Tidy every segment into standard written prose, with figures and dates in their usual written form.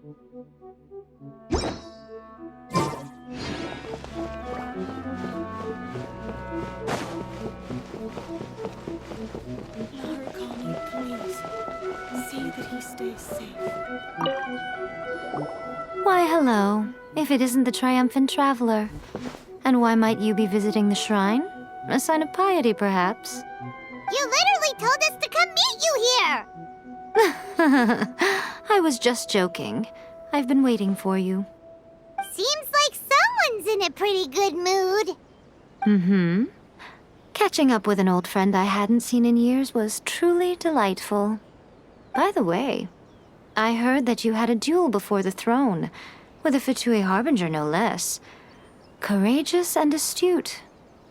Narukami, please. See that he stays safe. Why, hello. If it isn't the triumphant traveler. And why might you be visiting the shrine? A sign of piety, perhaps? You literally told us to come meet you here! I was just joking. I've been waiting for you. Seems like someone's in a pretty good mood. Mm-hmm. Catching up with an old friend I hadn't seen in years was truly delightful. By the way, I heard that you had a duel before the throne, with a Fatui Harbinger no less. Courageous and astute.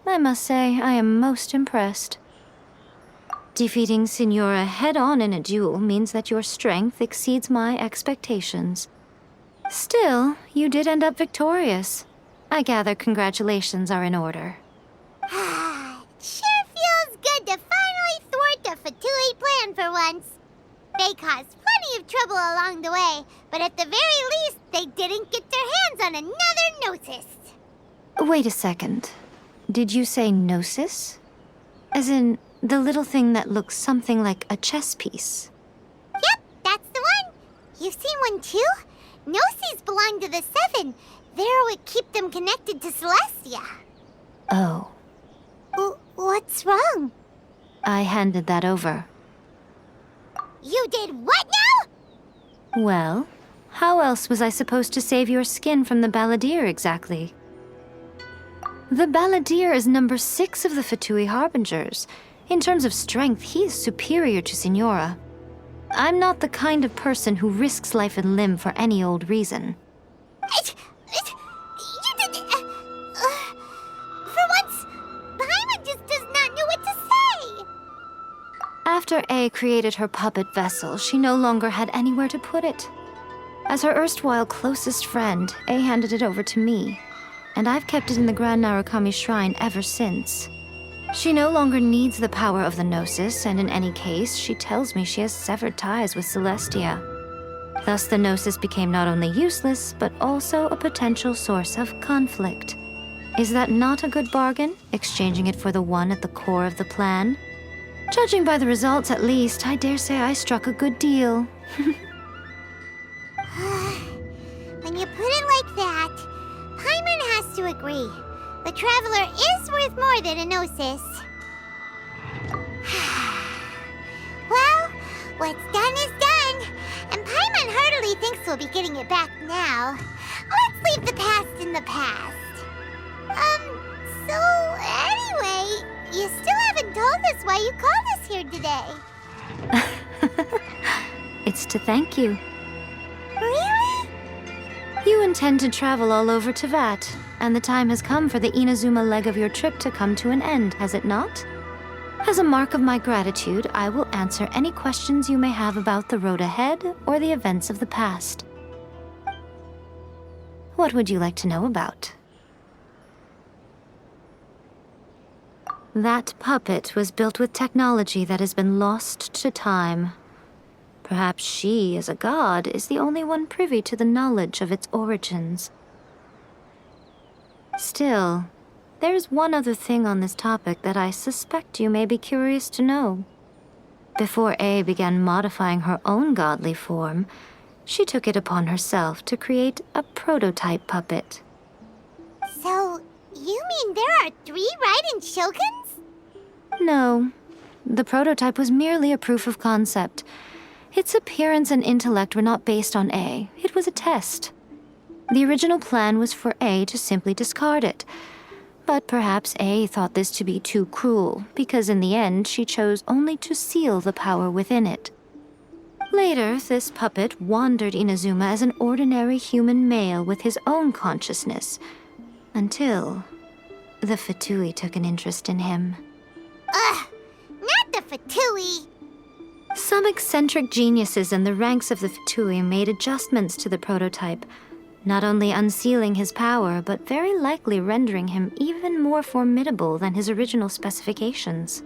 I must say, I am most impressed. Defeating Signora head-on in a duel means that your strength exceeds my expectations. Still, you did end up victorious. I gather congratulations are in order. Sure feels good to finally thwart the Fatui plan for once. They caused plenty of trouble along the way, but at the very least, they didn't get their hands on another Gnosis. Wait a second. Did you say Gnosis? As in, the little thing that looks something like a chess piece? Yep, that's the one. You've seen one too? Gnosis belong to the Seven. They're what keep them connected to Celestia. Oh. What's wrong? I handed that over. You did what now? Well, how else was I supposed to save your skin from the Balladeer exactly? The Balladeer is number 6 of the Fatui Harbingers. In terms of strength, he is superior to Signora. I'm not the kind of person who risks life and limb for any old reason. You did... for once, Paimon just does not know what to say. After A created her puppet vessel, she no longer had anywhere to put it. As her erstwhile closest friend, A handed it over to me, and I've kept it in the Grand Narukami Shrine ever since. She no longer needs the power of the Gnosis, and in any case, she tells me she has severed ties with Celestia. Thus, the Gnosis became not only useless, but also a potential source of conflict. Is that not a good bargain, exchanging it for the one at the core of the plan? Judging by the results, at least, I dare say I struck a good deal. When you put it like that, Paimon has to agree. The Traveler is worth more than a Gnosis. Well, what's done is done, and Paimon heartily thinks we'll be getting it back now. Let's leave the past in the past. So anyway, you still haven't told us why you called us here today. It's to thank you. Really? You intend to travel all over Teyvat, and the time has come for the Inazuma leg of your trip to come to an end, has it not? As a mark of my gratitude, I will answer any questions you may have about the road ahead or the events of the past. What would you like to know about? That puppet was built with technology that has been lost to time. Perhaps she, as a god, is the only one privy to the knowledge of its origins. Still, there is one other thing on this topic that I suspect you may be curious to know. Before A began modifying her own godly form, she took it upon herself to create a prototype puppet. So, you mean there are 3 Raiden Shoguns? No, the prototype was merely a proof of concept. Its appearance and intellect were not based on A. It was a test. The original plan was for A to simply discard it. But perhaps A thought this to be too cruel, because in the end she chose only to seal the power within it. Later, this puppet wandered Inazuma as an ordinary human male with his own consciousness, until the Fatui took an interest in him. Ugh, not the Fatui. Some eccentric geniuses in the ranks of the Fatui made adjustments to the prototype, not only unsealing his power, but very likely rendering him even more formidable than his original specifications.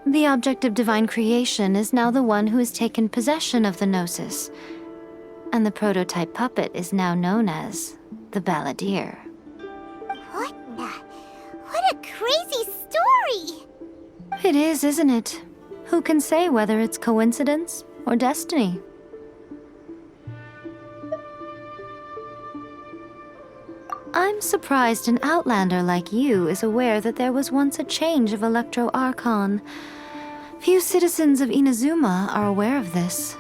The object of divine creation is now the one who has taken possession of the Gnosis, and the prototype puppet is now known as the Balladeer. What a crazy story! It is, isn't it? Who can say whether it's coincidence or destiny? I'm surprised an outlander like you is aware that there was once a change of Electro Archon. Few citizens of Inazuma are aware of this.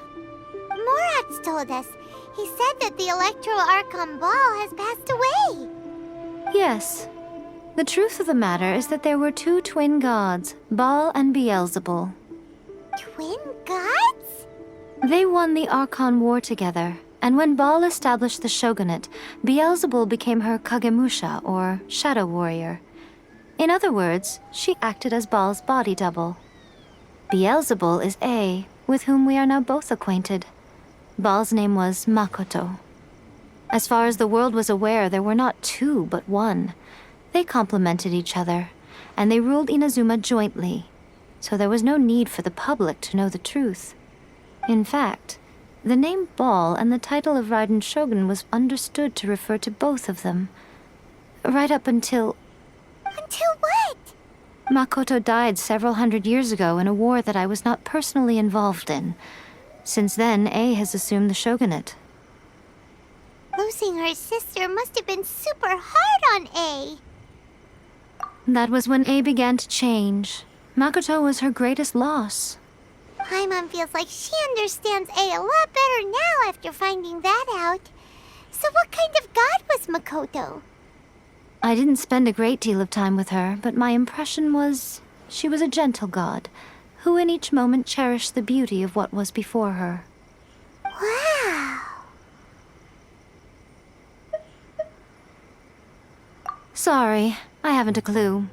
Morat's told us. He said that the Electro Archon Ball has passed away. Yes. The truth of the matter is that there were two twin gods, Baal and Beelzebul. Twin gods? They won the Archon War together, and when Baal established the shogunate, Beelzebul became her Kagemusha, or shadow warrior. In other words, she acted as Baal's body double. Beelzebul is A, with whom we are now both acquainted. Baal's name was Makoto. As far as the world was aware, there were not two, but one. They complemented each other, and they ruled Inazuma jointly, so there was no need for the public to know the truth. In fact, the name Baal and the title of Raiden Shogun was understood to refer to both of them. Right up until... Until what? Makoto died several hundred years ago in a war that I was not personally involved in. Since then, A has assumed the shogunate. Losing her sister must have been super hard on A. That was when A began to change. Makoto was her greatest loss. Paimon feels like she understands A a lot better now after finding that out. So what kind of god was Makoto? I didn't spend a great deal of time with her, but my impression was she was a gentle god, who in each moment cherished the beauty of what was before her. Wow. Sorry, I haven't a clue.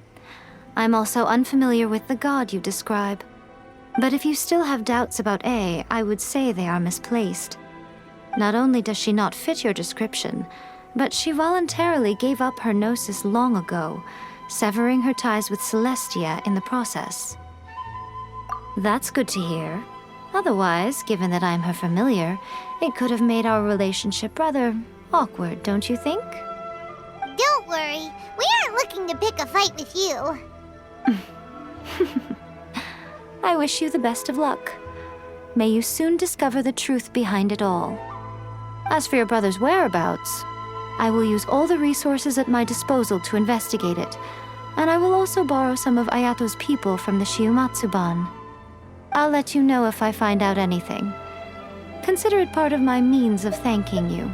I'm also unfamiliar with the god you describe. But if you still have doubts about A, I would say they are misplaced. Not only does she not fit your description, but she voluntarily gave up her gnosis long ago, severing her ties with Celestia in the process. That's good to hear. Otherwise, given that I'm her familiar, it could have made our relationship rather awkward, don't you think? Don't worry, we aren't looking to pick a fight with you. I wish you the best of luck. May you soon discover the truth behind it all. As for your brother's whereabouts, I will use all the resources at my disposal to investigate it, and I will also borrow some of Ayato's people from the Shiumatsuban. I'll let you know if I find out anything. Consider it part of my means of thanking you.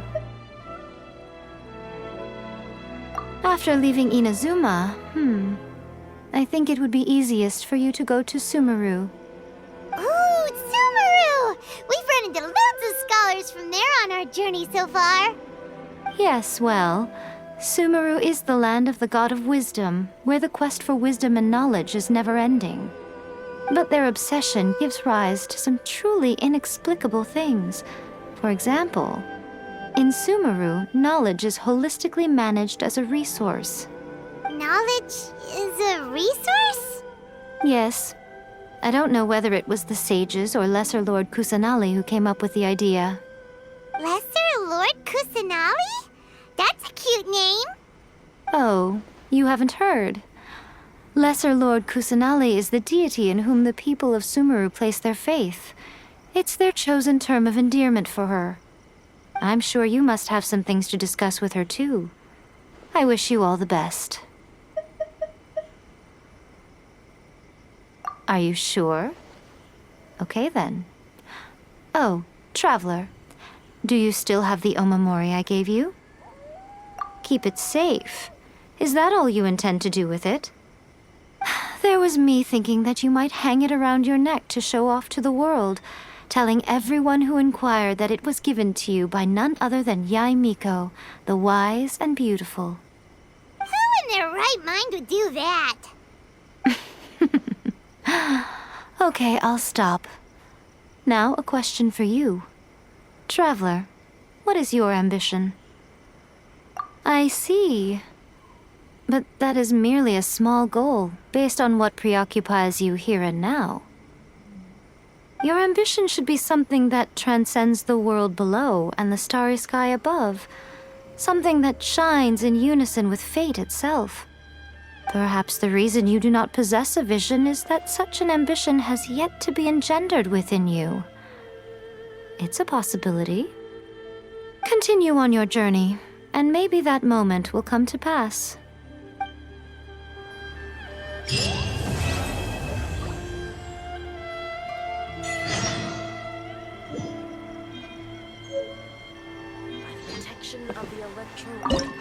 After leaving Inazuma, I think it would be easiest for you to go to Sumeru. Ooh, Sumeru! We've run into loads of scholars from there on our journey so far. Yes, well, Sumeru is the land of the god of wisdom, where the quest for wisdom and knowledge is never-ending. But their obsession gives rise to some truly inexplicable things. For example, in Sumeru, knowledge is holistically managed as a resource. Knowledge is a resource? Yes. I don't know whether it was the sages or Lesser Lord Kusanali who came up with the idea. Lesser Lord Kusanali? That's a cute name. Oh, you haven't heard. Lesser Lord Kusanali is the deity in whom the people of Sumeru place their faith. It's their chosen term of endearment for her. I'm sure you must have some things to discuss with her, too. I wish you all the best. Are you sure? Okay, then. Oh, Traveler. Do you still have the omamori I gave you? Keep it safe. Is that all you intend to do with it? There was me thinking that you might hang it around your neck to show off to the world, telling everyone who inquired that it was given to you by none other than Yae Miko, the wise and beautiful. Who in their right mind would do that? Okay, I'll stop. Now, a question for you. Traveler, what is your ambition? I see. But that is merely a small goal, based on what preoccupies you here and now. Your ambition should be something that transcends the world below and the starry sky above. Something that shines in unison with fate itself. Perhaps the reason you do not possess a vision is that such an ambition has yet to be engendered within you. It's a possibility. Continue on your journey, and maybe that moment will come to pass. Protection of the electro.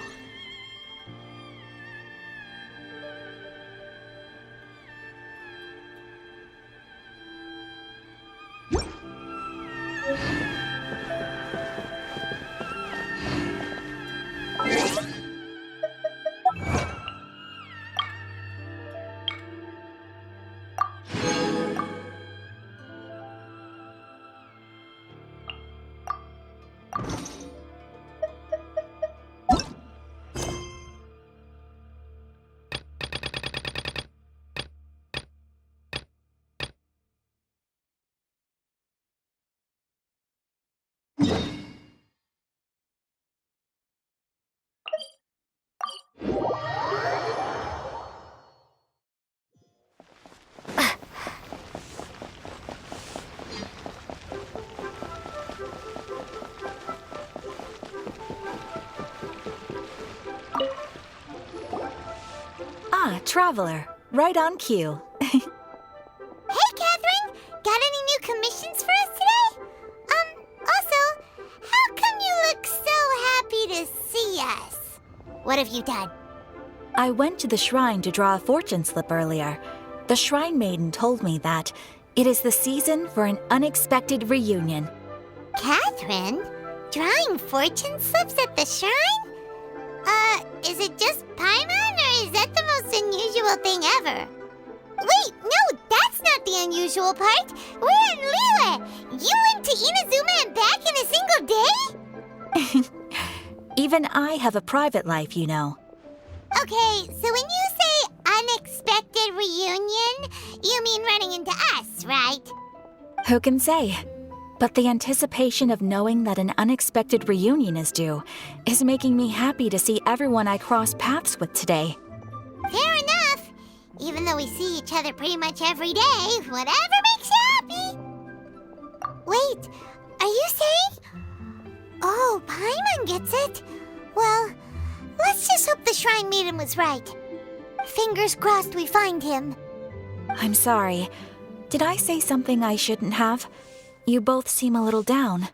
Traveler, right on cue. Hey, Catherine! Got any new commissions for us today? Also, how come you look so happy to see us? What have you done? I went to the shrine to draw a fortune slip earlier. The shrine maiden told me that it is the season for an unexpected reunion. Catherine? Drawing fortune slips at the shrine? Is it just Paimon, or is that the most unusual thing ever? Wait, no, that's not the unusual part. We're in Liyue. You went to Inazuma and back in a single day? Even I have a private life, you know. Okay, so when you say unexpected reunion, you mean running into us, right? Who can say? But the anticipation of knowing that an unexpected reunion is due is making me happy to see everyone I cross paths with today. Fair enough. Even though we see each other pretty much every day, whatever makes you happy. Wait, are you saying? Oh, Paimon gets it. Well, let's just hope the Shrine Maiden was right. Fingers crossed we find him. I'm sorry. Did I say something I shouldn't have? You both seem a little down.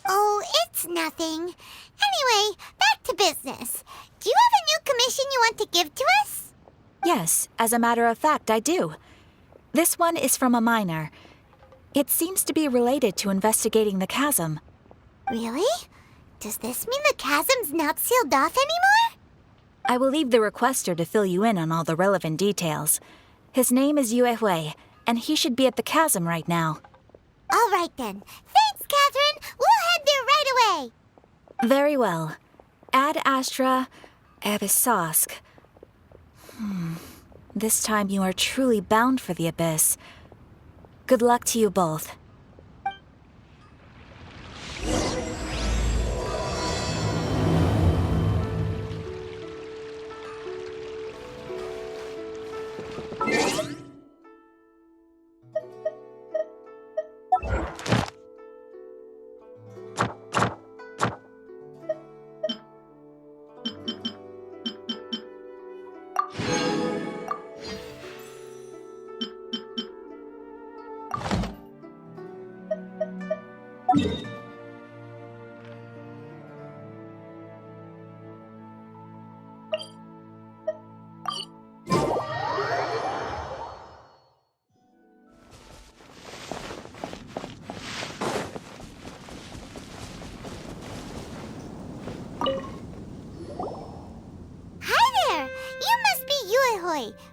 Oh, it's nothing. Anyway, back to business. Do you have a new commission you want to give to us? Yes, as a matter of fact, I do. This one is from a miner. It seems to be related to investigating the chasm. Really? Does this mean the chasm's not sealed off anymore? I will leave the requester to fill you in on all the relevant details. His name is Yue Hui, and he should be at the chasm right now. All right then. Thanks, Catherine. We'll head there right away. Very well. Ad Astra Abyssosque. This time you are truly bound for the abyss. Good luck to you both.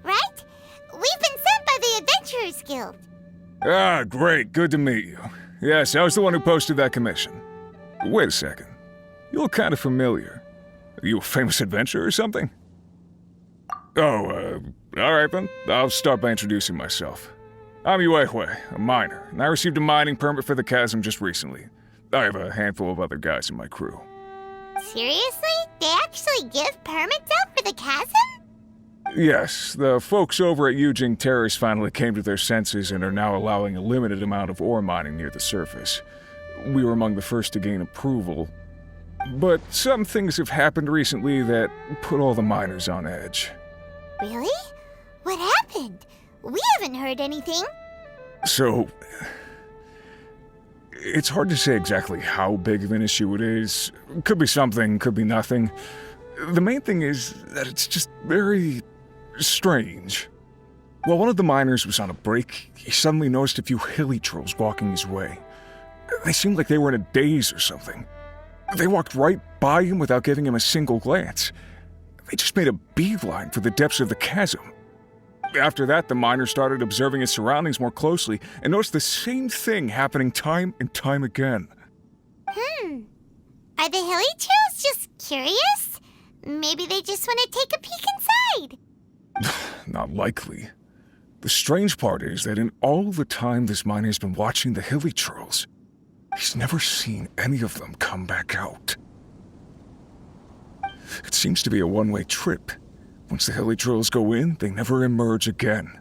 Right? We've been sent by the Adventurers Guild. Ah, great. Good to meet you. Yes, I was the one who posted that commission. Wait a second. You look kind of familiar. Are you a famous adventurer or something? Alright then. I'll start by introducing myself. I'm Yuehue, a miner, and I received a mining permit for the chasm just recently. I have a handful of other guys in my crew. Seriously? They actually give permits out for the chasm? Yes, the folks over at Yujing Terrace finally came to their senses and are now allowing a limited amount of ore mining near the surface. We were among the first to gain approval. But some things have happened recently that put all the miners on edge. Really? What happened? We haven't heard anything. So, it's hard to say exactly how big of an issue it is. Could be something, could be nothing. The main thing is that it's just very strange. While one of the miners was on a break, he suddenly noticed a few hilly trolls walking his way. They seemed like they were in a daze or something. They walked right by him without giving him a single glance. They just made a beeline for the depths of the chasm. After that, the miner started observing his surroundings more closely and noticed the same thing happening time and time again. Are the hilly trolls just curious? Maybe they just want to take a peek inside. Not likely. The strange part is that in all the time this miner's been watching the hilly trolls, he's never seen any of them come back out. It seems to be a one-way trip. Once the hilly trolls go in, they never emerge again.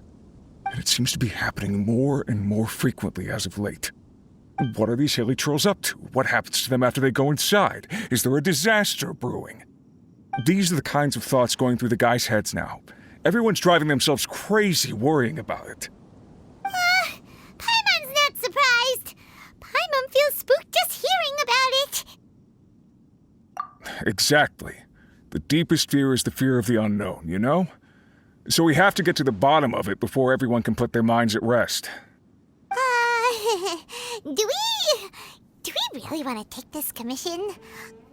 And it seems to be happening more and more frequently as of late. What are these hilly trolls up to? What happens to them after they go inside? Is there a disaster brewing? These are the kinds of thoughts going through the guys' heads now. Everyone's driving themselves crazy worrying about it. Paimon's not surprised. Paimon feels spooked just hearing about it. Exactly. The deepest fear is the fear of the unknown, you know? So we have to get to the bottom of it before everyone can put their minds at rest. Do we really want to take this commission?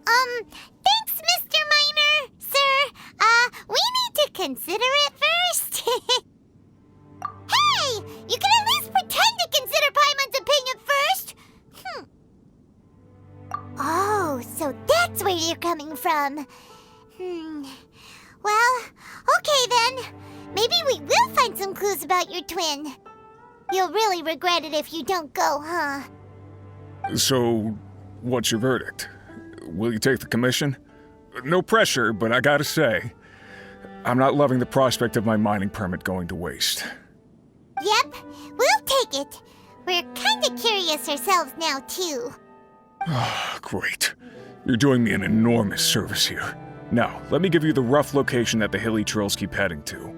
Thanks, Mr. Miner, sir. We need to consider it first. Hey, you can at least pretend to consider Paimon's opinion first. Oh, so that's where you're coming from. Well, okay then. Maybe we will find some clues about your twin. You'll really regret it if you don't go, huh? So, what's your verdict? Will you take the commission? No pressure, but I gotta say, I'm not loving the prospect of my mining permit going to waste. Yep, we'll take it. We're kinda curious ourselves now, too. Great. You're doing me an enormous service here. Now, let me give you the rough location that the hilly trolls keep heading to.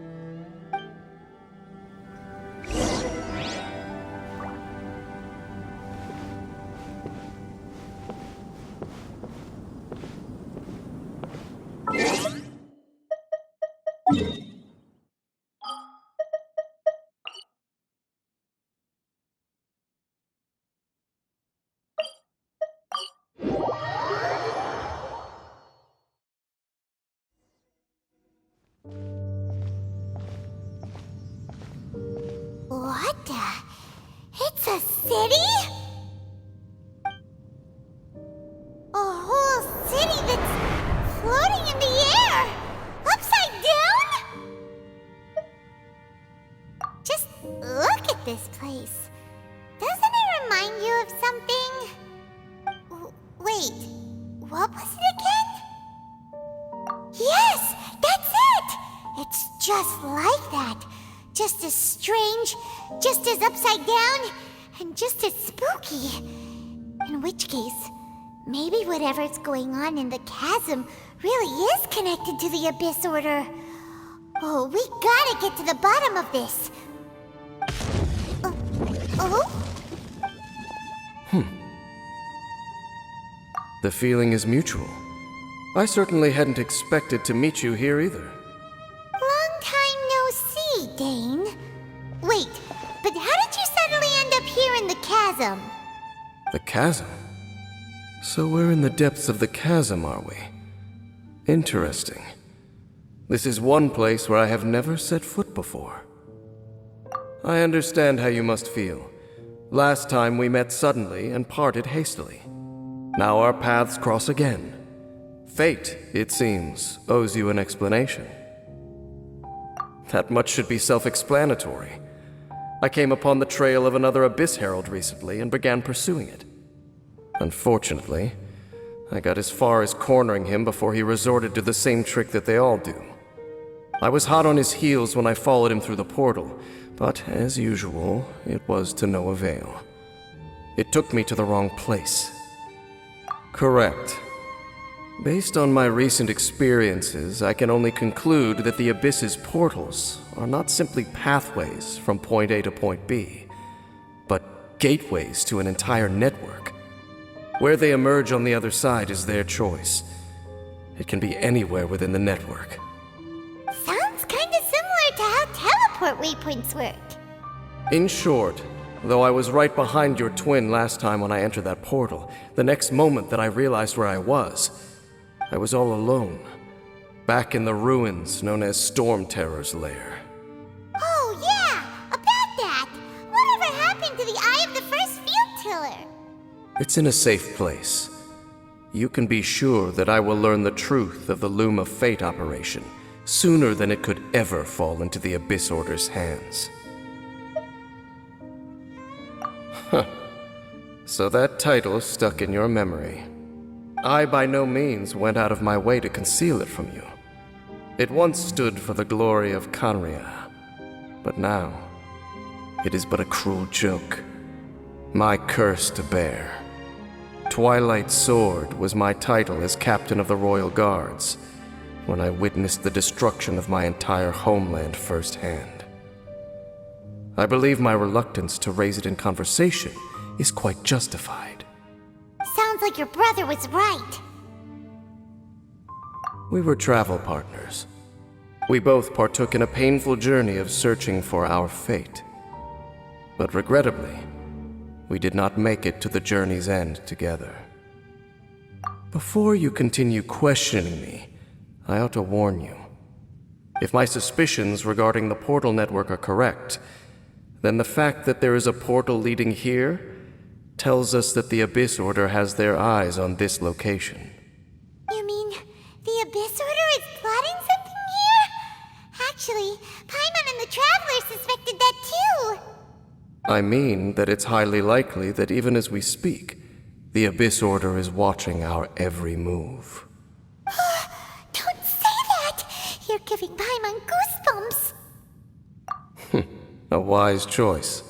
What the? It's a city? A whole city that's floating in the air? Upside down? Just look at this place. Doesn't it remind you of something? Wait, what was it again? Yes, that's it! It's just like that. Just as strange, just as upside down, and just as spooky. In which case, maybe whatever's going on in the chasm really is connected to the Abyss Order. Oh, we gotta get to the bottom of this. The feeling is mutual. I certainly hadn't expected to meet you here either. Long time no see, Dane. Wait, but how did you suddenly end up here in the chasm? The chasm? So we're in the depths of the chasm, are we? Interesting. This is one place where I have never set foot before. I understand how you must feel. Last time we met suddenly and parted hastily. Now our paths cross again. Fate, it seems, owes you an explanation. That much should be self-explanatory. I came upon the trail of another Abyss Herald recently and began pursuing it. Unfortunately, I got as far as cornering him before he resorted to the same trick that they all do. I was hot on his heels when I followed him through the portal, but as usual, it was to no avail. It took me to the wrong place. Correct. Based on my recent experiences, I can only conclude that the Abyss's portals are not simply pathways from point A to point B, but gateways to an entire network. Where they emerge on the other side is their choice. It can be anywhere within the network. Sounds kinda similar to how teleport waypoints work. In short, though I was right behind your twin last time when I entered that portal, the next moment that I realized where I was all alone, back in the ruins known as Storm Terror's lair. Oh yeah, about that! Whatever happened to the Eye of the First Field Tiller? It's in a safe place. You can be sure that I will learn the truth of the Loom of Fate operation sooner than it could ever fall into the Abyss Order's hands. Huh. So that title stuck in your memory. I by no means went out of my way to conceal it from you. It once stood for the glory of Kanria, but now it is but a cruel joke. My curse to bear. Twilight Sword was my title as captain of the Royal Guards when I witnessed the destruction of my entire homeland firsthand. I believe my reluctance to raise it in conversation is quite justified. Sounds like your brother was right. We were travel partners. We both partook in a painful journey of searching for our fate. But regrettably, we did not make it to the journey's end together. Before you continue questioning me, I ought to warn you. If my suspicions regarding the portal network are correct, then the fact that there is a portal leading here tells us that the Abyss Order has their eyes on this location. You mean the Abyss Order is plotting something here? Actually, Paimon and the Traveler suspected that too. I mean that it's highly likely that even as we speak, the Abyss Order is watching our every move. Don't say that! You're giving Paimon goosebumps. A wise choice.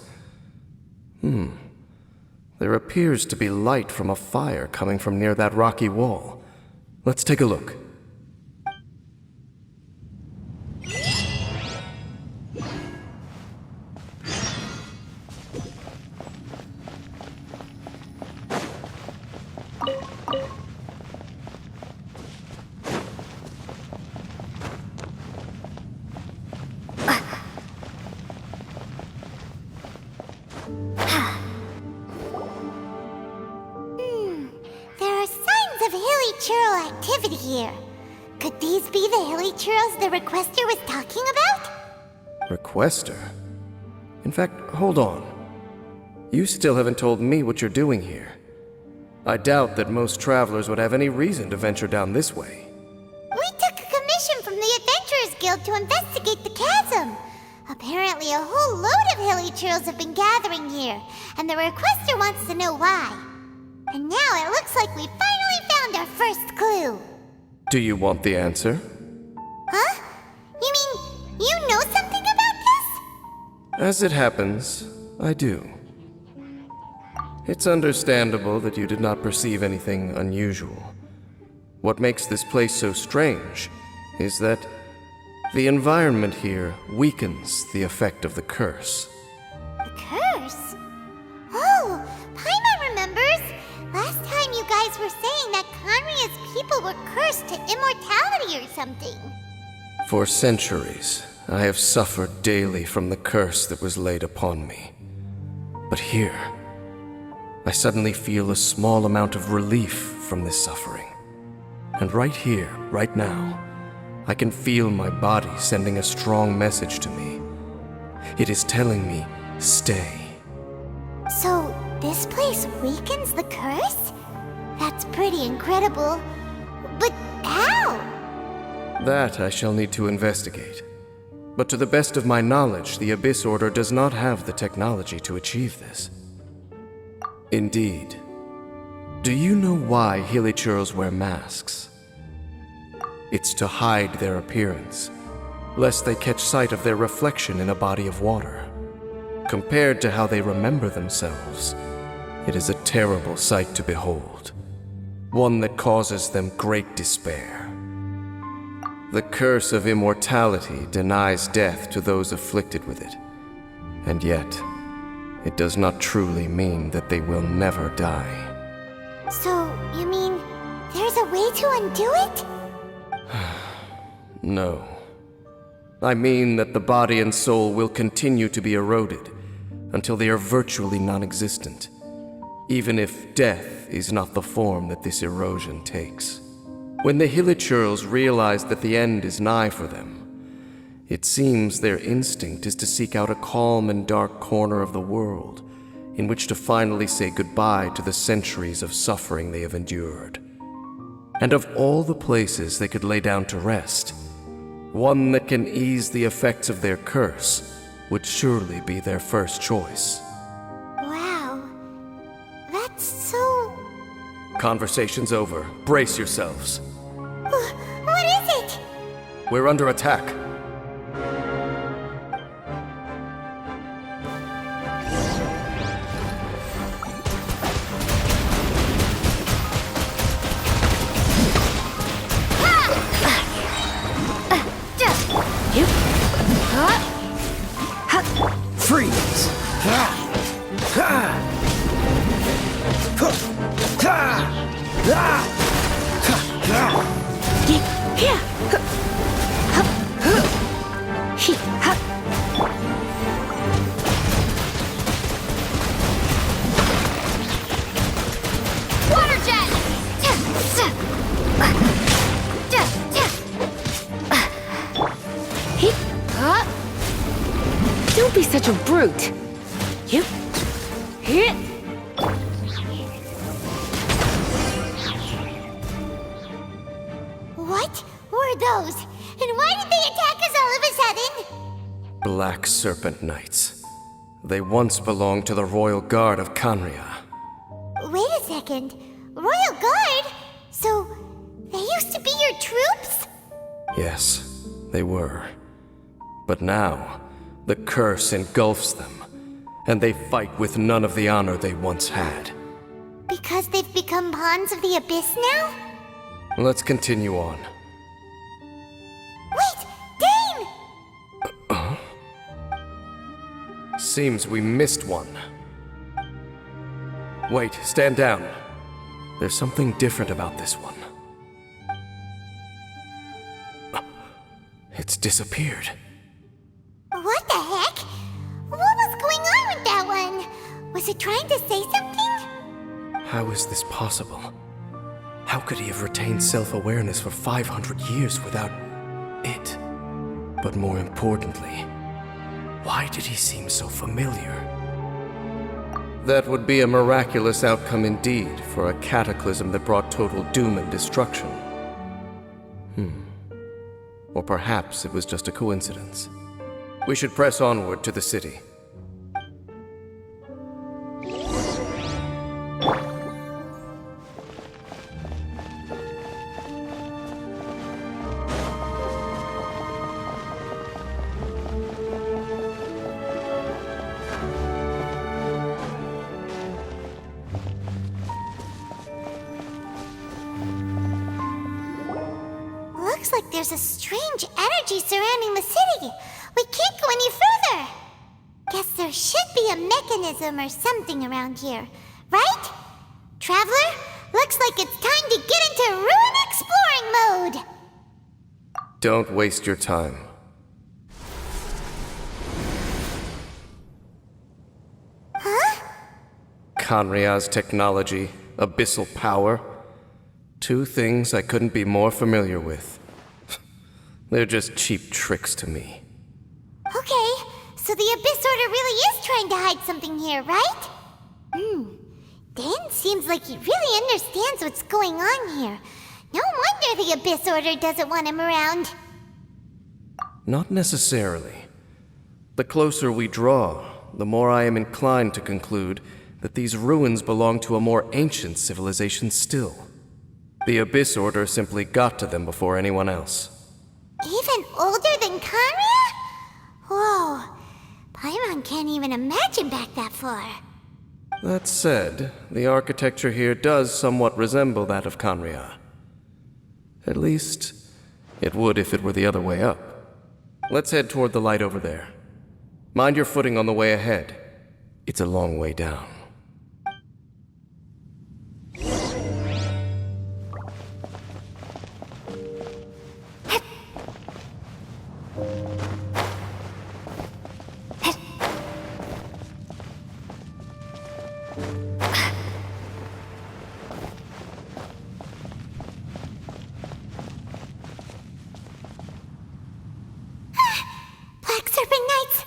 There appears to be light from a fire coming from near that rocky wall. Let's take a look. There are signs of hilly churl activity here. Could these be the hilly churls the requester was talking about? Requester? In fact, hold on. You still haven't told me what you're doing here. I doubt that most travelers would have any reason to venture down this way. We took a commission from the Adventurers Guild to investigate the chasm. Apparently a whole load of hilly churls have been gathering here, and the requester wants to know why. And now it looks like we finally found our first clue. Do you want the answer? Huh? You mean you know something about this? As it happens, I do. It's understandable that you did not perceive anything unusual. What makes this place so strange is that the environment here weakens the effect of the curse. The curse? Oh, Paimon remembers. Last time you guys were saying that Kanria's people were cursed to immortality or something. For centuries, I have suffered daily from the curse that was laid upon me. But here, I suddenly feel a small amount of relief from this suffering. And right here, right now, I can feel my body sending a strong message to me. It is telling me, stay. So, this place weakens the curse? That's pretty incredible. But how? That I shall need to investigate. But to the best of my knowledge, the Abyss Order does not have the technology to achieve this. Indeed. Do you know why Hilichurls wear masks? It's to hide their appearance, lest they catch sight of their reflection in a body of water. Compared to how they remember themselves, it is a terrible sight to behold, one that causes them great despair. The curse of immortality denies death to those afflicted with it, and yet, it does not truly mean that they will never die. So, you mean there's a way to undo it? No. I mean that the body and soul will continue to be eroded until they are virtually non-existent, even if death is not the form that this erosion takes. When the Hilichurls realize that the end is nigh for them, it seems their instinct is to seek out a calm and dark corner of the world in which to finally say goodbye to the centuries of suffering they have endured. And of all the places they could lay down to rest, one that can ease the effects of their curse would surely be their first choice. Wow. That's so... Conversation's over. Brace yourselves. What is it? We're under attack. Freeze! Water jet! Don't be such a brute. Yep. Hit. What were those? And why did they attack us all of a sudden? Black Serpent Knights. They once belonged to the Royal Guard of Kanria. Wait a second. Royal Guard? So, they used to be your troops? Yes, they were. But now, the curse engulfs them, and they fight with none of the honor they once had. Because they've become pawns of the Abyss now? Let's continue on. Wait! Dane! Seems we missed one. Wait, stand down. There's something different about this one. It's disappeared. What the heck? What was going on with that one? Was it trying to say something? How is this possible? How could he have retained self-awareness for 500 years without it? But more importantly, why did he seem so familiar? That would be a miraculous outcome indeed for a cataclysm that brought total doom and destruction. Or perhaps it was just a coincidence. We should press onward to the city. Looks like there's a strange energy surrounding the city. We can't go any further. Guess there should be a mechanism or something around here, right? Traveler, looks like it's time to get into ruin exploring mode. Don't waste your time. Huh? Kanria's technology, abyssal power. Two things I couldn't be more familiar with. They're just cheap tricks to me. Okay, so the Abyss Order really is trying to hide something here, right? Dan seems like he really understands what's going on here. No wonder the Abyss Order doesn't want him around. Not necessarily. The closer we draw, the more I am inclined to conclude that these ruins belong to a more ancient civilization still. The Abyss Order simply got to them before anyone else. Even older than Conria? Whoa. Paimon can't even imagine back that far. That said, the architecture here does somewhat resemble that of Conria. At least, it would if it were the other way up. Let's head toward the light over there. Mind your footing on the way ahead. It's a long way down. Black Serpent Knights!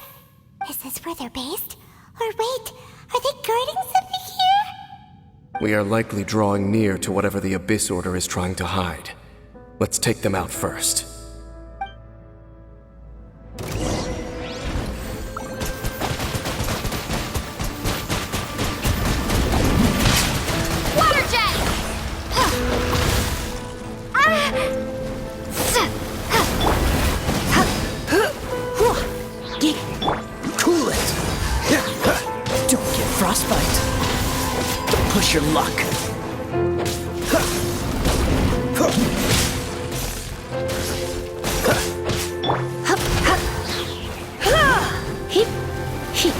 Is this where they're based? Or wait, are they guarding something here? We are likely drawing near to whatever the Abyss Order is trying to hide. Let's take them out first. Water jet! Cool it. Don't get frostbite. Don't push your luck. Hip, hip.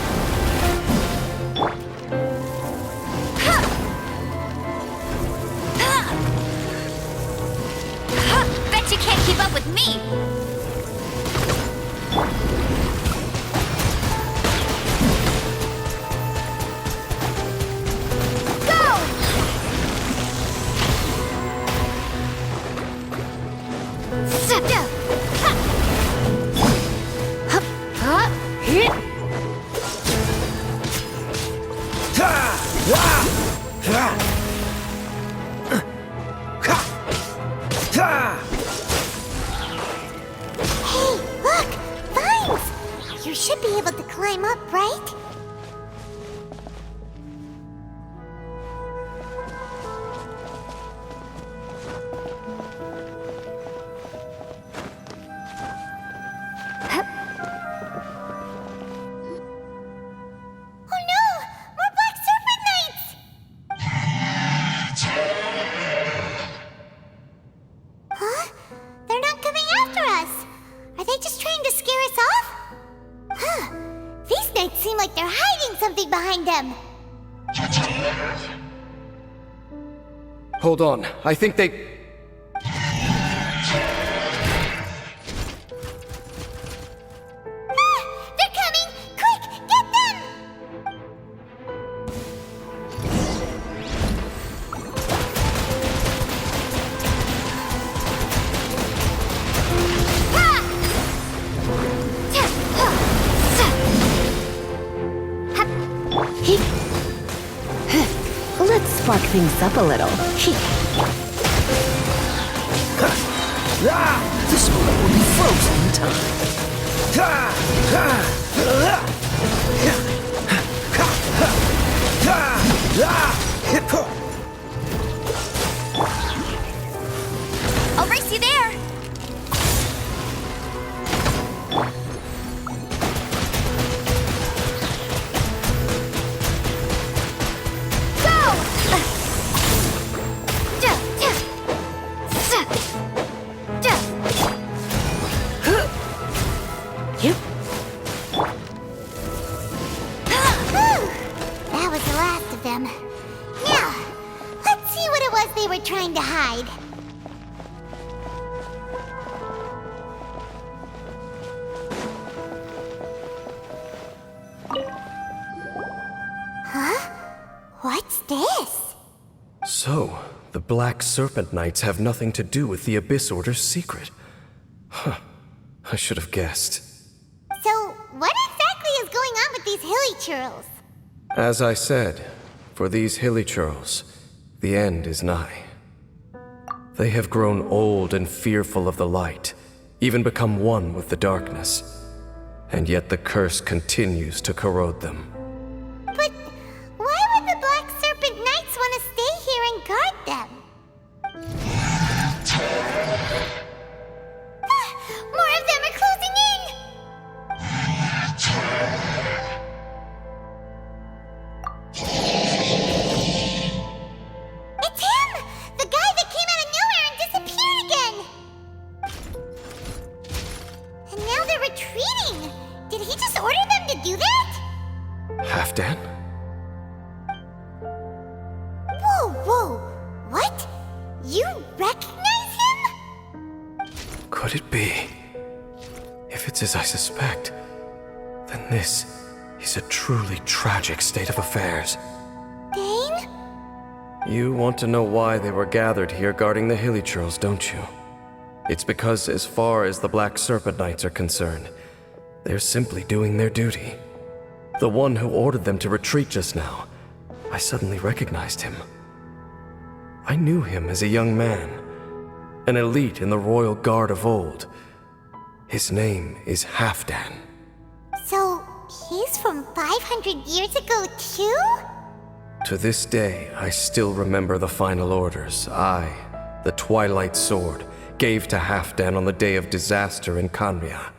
Bet you can't keep up with me! Hey, look! Vines! You should be able to climb up, right? Oh no! More Black Serpent Knights! Huh? They're not coming after us! Are they just trying to scare us off? Huh. These knights seem like they're hiding something behind them. Hold on, I think they... Ah! They're coming! Quick, get them! Let's spark things up a little. This moment will be frozen in time. I'll race you there! That was the last of them. Now, let's see what it was they were trying to hide. Huh? What's this? So, the Black Serpent Knights have nothing to do with the Abyss Order's secret. Huh. I should have guessed. So, what exactly is going on with these hilly churls? As I said, for these hilly churls, the end is nigh. They have grown old and fearful of the light, even become one with the darkness. And yet the curse continues to corrode them. But why would the Black Serpent Knights want to stay here and guard them? More of them are closing in! It's him! The guy that came out of nowhere and disappeared again! And now they're retreating! Did he just order them to do that? Halfdan? Whoa! What? You recognize him? Could it be? If it's as I suspect, then this is a truly tragic state of affairs. Dane? You want to know why they were gathered here guarding the Hilichurls, don't you? It's because as far as the Black Serpent Knights are concerned, they're simply doing their duty. The one who ordered them to retreat just now, I suddenly recognized him. I knew him as a young man, an elite in the royal guard of old. His name is Halfdan. So, he's from 500 years ago too? To this day, I still remember the final orders I, the Twilight Sword, gave to Halfdan on the day of disaster in Khaenri'ah,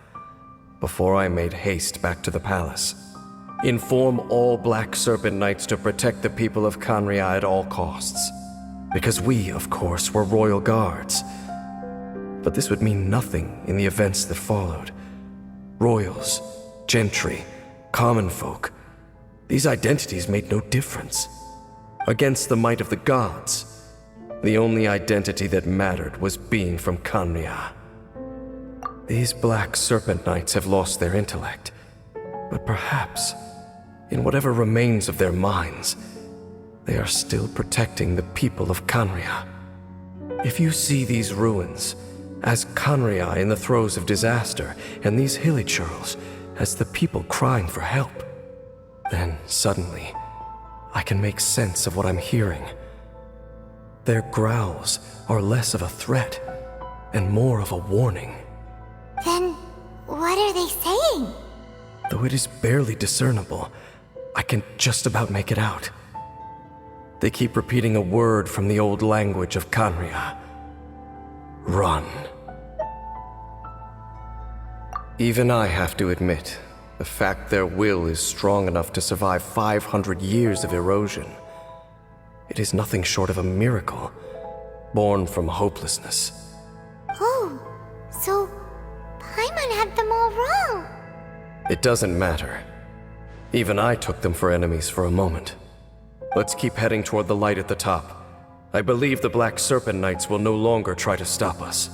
before I made haste back to the palace. Inform all Black Serpent Knights to protect the people of Khaenri'ah at all costs. Because we, of course, were royal guards. But this would mean nothing in the events that followed. Royals, gentry, common folk, these identities made no difference. Against the might of the gods, the only identity that mattered was being from Khaenri'ah. These Black Serpent Knights have lost their intellect, but perhaps, in whatever remains of their minds, they are still protecting the people of Khaenri'ah. If you see these ruins as Khaenri'ah in the throes of disaster, and these Hilichurls as the people crying for help, then suddenly I can make sense of what I'm hearing. Their growls are less of a threat and more of a warning. Then, what are they saying? Though it is barely discernible, I can just about make it out. They keep repeating a word from the old language of Khaenri'ah. Run. Even I have to admit, the fact their will is strong enough to survive 500 years of erosion. It is nothing short of a miracle, born from hopelessness. Oh, so Paimon had them all wrong. It doesn't matter. Even I took them for enemies for a moment. Let's keep heading toward the light at the top. I believe the Black Serpent Knights will no longer try to stop us.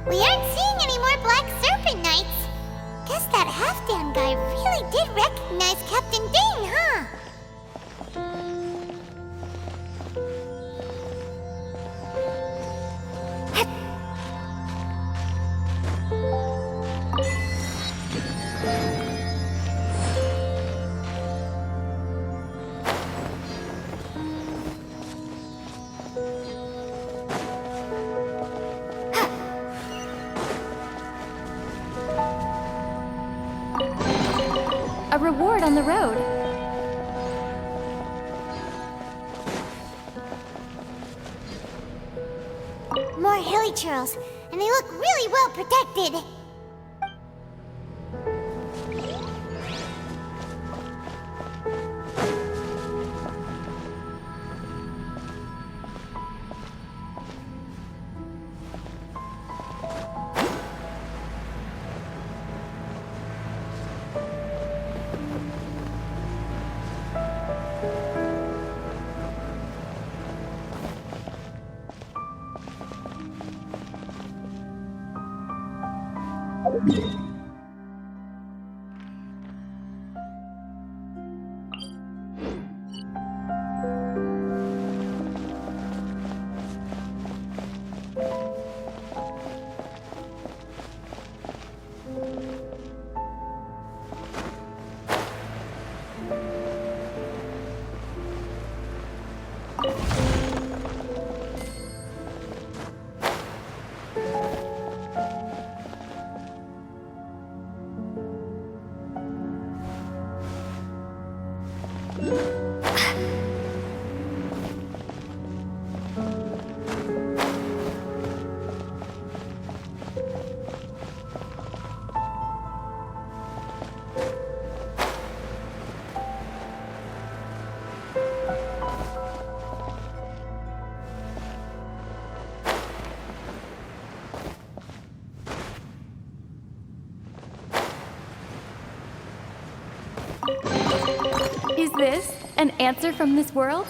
We aren't seeing any more Black Serpent Knights. Guess that Halfdan guy really did recognize Captain Dane, huh? A reward on the road. More hilly churls, and they look really well protected. Is this an answer from this world?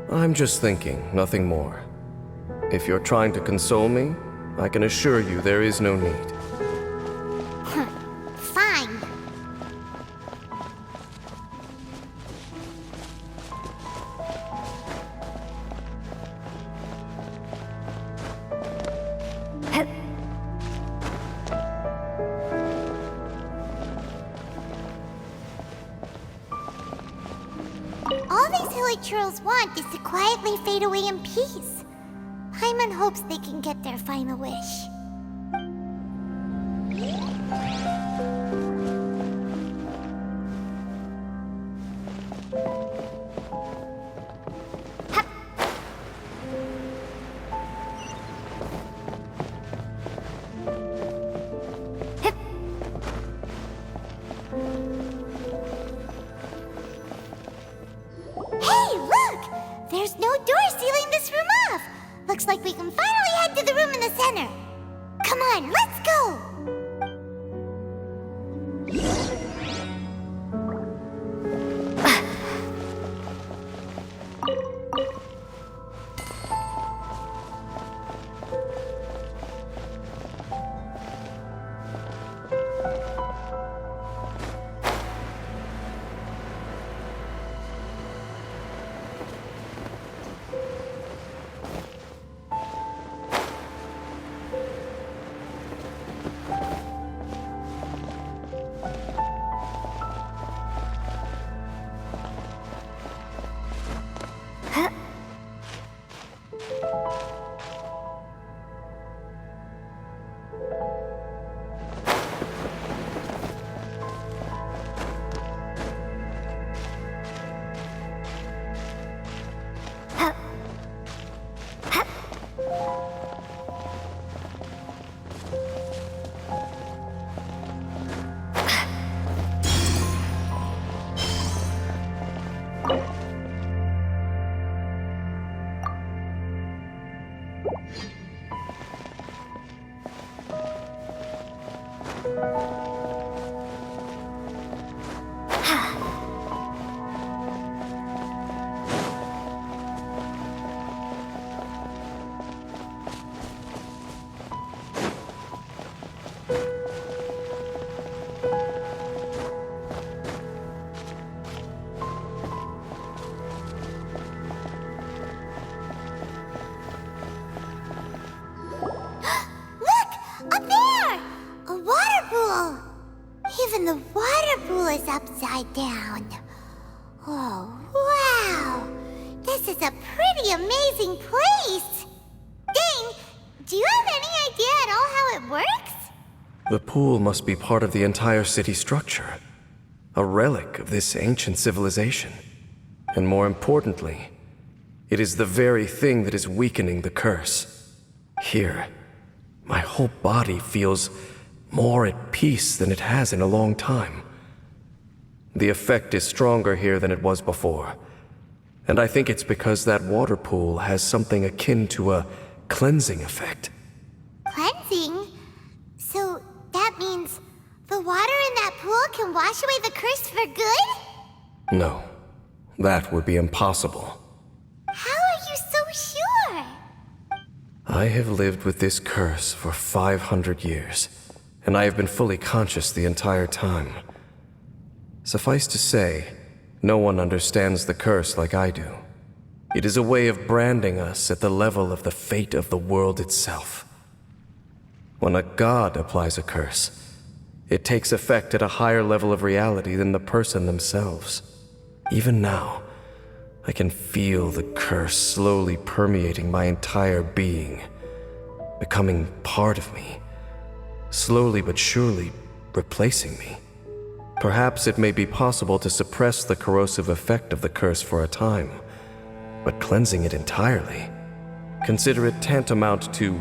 I'm just thinking, nothing more. If you're trying to console me, I can assure you there is no need. Fine. All these hilly churls want is to quietly fade away in peace. Paimon hopes they can get their final wish. Looks like we can finally head to the room in the center. Come on, let's go! Even the water pool is upside down. Oh, wow! This is a pretty amazing place! Dane, do you have any idea at all how it works? The pool must be part of the entire city structure. A relic of this ancient civilization. And more importantly, it is the very thing that is weakening the curse. Here, my whole body feels more at peace than it has in a long time. The effect is stronger here than it was before. And I think it's because that water pool has something akin to a cleansing effect. Cleansing? So that means the water in that pool can wash away the curse for good? No, that would be impossible. How are you so sure? I have lived with this curse for 500 years. And I have been fully conscious the entire time. Suffice to say, no one understands the curse like I do. It is a way of branding us at the level of the fate of the world itself. When a god applies a curse, it takes effect at a higher level of reality than the person themselves. Even now, I can feel the curse slowly permeating my entire being, becoming part of me. Slowly but surely replacing me. Perhaps it may be possible to suppress the corrosive effect of the curse for a time, but cleansing it entirely, consider it tantamount to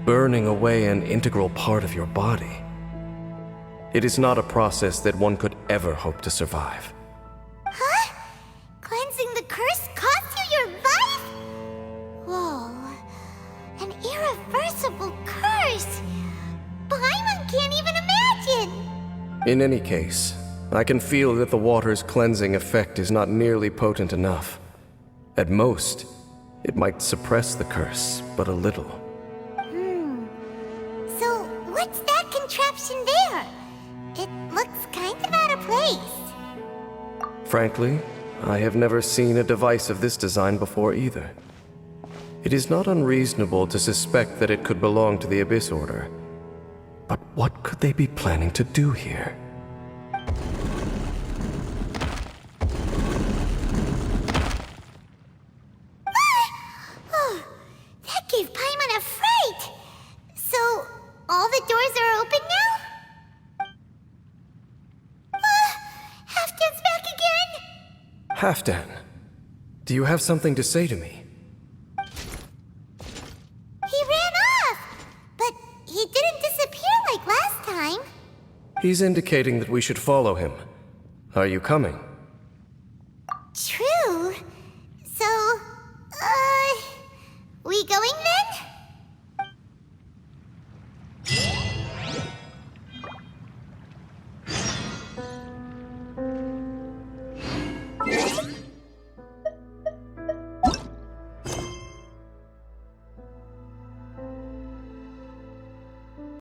burning away an integral part of your body. It is not a process that one could ever hope to survive. Huh? Cleansing the curse cost you your life? Whoa. An irreversible curse! Paimon can't even imagine! In any case, I can feel that the water's cleansing effect is not nearly potent enough. At most, it might suppress the curse, but a little. So, what's that contraption there? It looks kind of out of place. Frankly, I have never seen a device of this design before either. It is not unreasonable to suspect that it could belong to the Abyss Order. But what could they be planning to do here? Oh, that gave Paimon a fright! So, all the doors are open now? Halfdan's back again! Halfdan, do you have something to say to me? He ran off! But he didn't disappear like last time. He's indicating that we should follow him. Are you coming? True. So, we going